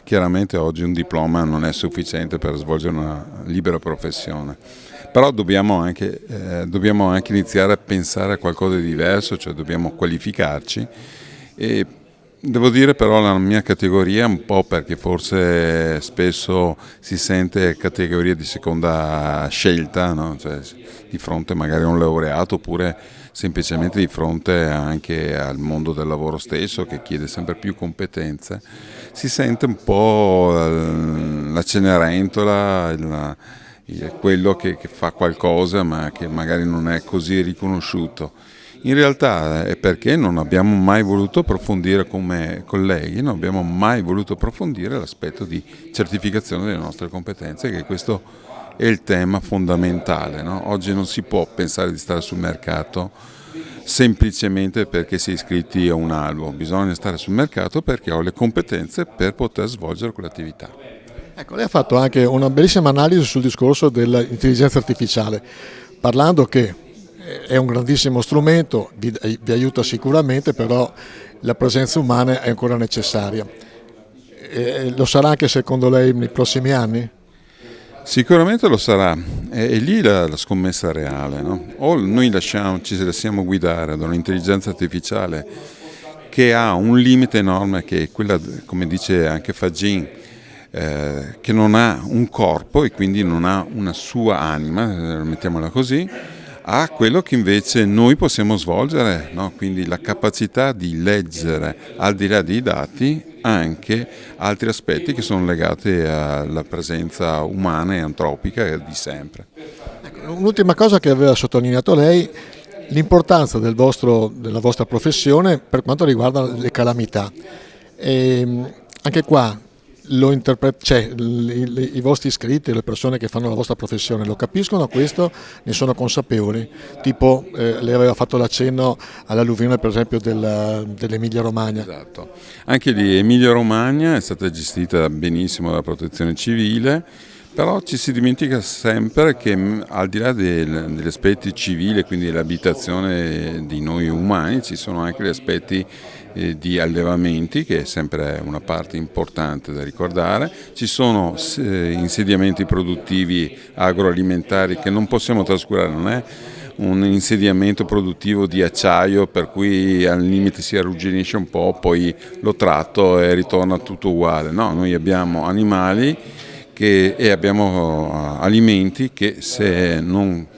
chiaramente oggi un diploma non è sufficiente per svolgere una libera professione, però dobbiamo anche iniziare a pensare a qualcosa di diverso, cioè dobbiamo qualificarci. E devo dire però la mia categoria, un po' perché forse spesso si sente categoria di seconda scelta, no? Cioè, di fronte magari a un laureato oppure semplicemente di fronte anche al mondo del lavoro stesso che chiede sempre più competenze, si sente un po' la Cenerentola, quello che fa qualcosa ma che magari non è così riconosciuto. In realtà è perché non abbiamo mai voluto approfondire come colleghi, non abbiamo mai voluto approfondire l'aspetto di certificazione delle nostre competenze, che questo è il tema fondamentale, no? Oggi non si può pensare di stare sul mercato semplicemente perché si è iscritti a un albo, bisogna stare sul mercato perché ho le competenze per poter svolgere quell'attività. Ecco, lei ha fatto anche una bellissima analisi sul discorso dell'intelligenza artificiale, parlando che è un grandissimo strumento, vi aiuta sicuramente, però la presenza umana è ancora necessaria. Lo sarà anche secondo lei nei prossimi anni? Sicuramente lo sarà, è lì la scommessa reale, no? O noi ci lasciamo guidare da un'intelligenza artificiale che ha un limite enorme, che è quella, come dice anche Fagin, che non ha un corpo e quindi non ha una sua anima, mettiamola così, a quello che invece noi possiamo svolgere, no? Quindi la capacità di leggere al di là dei dati anche altri aspetti che sono legati alla presenza umana e antropica di sempre. Un'ultima cosa che aveva sottolineato lei, l'importanza della vostra professione per quanto riguarda le calamità. Anche qua i vostri iscritti, le persone che fanno la vostra professione lo capiscono questo, ne sono consapevoli? Tipo lei aveva fatto l'accenno all'alluvione per esempio dell'Emilia Romagna. Esatto, anche lì Emilia Romagna è stata gestita benissimo dalla protezione civile, però ci si dimentica sempre che al di là degli aspetti civili, quindi dell'abitazione di noi umani, ci sono anche gli aspetti di allevamenti, che è sempre una parte importante da ricordare. Ci sono insediamenti produttivi agroalimentari che non possiamo trascurare, non è un insediamento produttivo di acciaio per cui al limite si arrugginisce un po', poi lo tratto e ritorna tutto uguale. No, noi abbiamo animali e abbiamo alimenti che se non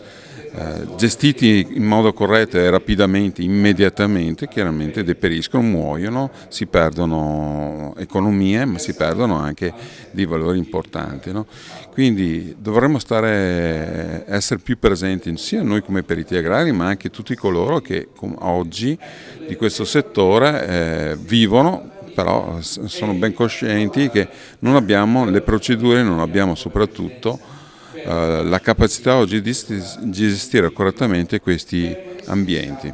gestiti in modo corretto e rapidamente, immediatamente, chiaramente deperiscono, muoiono, si perdono economie, ma si perdono anche dei valori importanti, no? Quindi dovremmo essere più presenti sia noi come periti agrari, ma anche tutti coloro che oggi di questo settore vivono, però sono ben coscienti che non abbiamo le procedure, non abbiamo soprattutto la capacità oggi di gestire correttamente questi ambienti.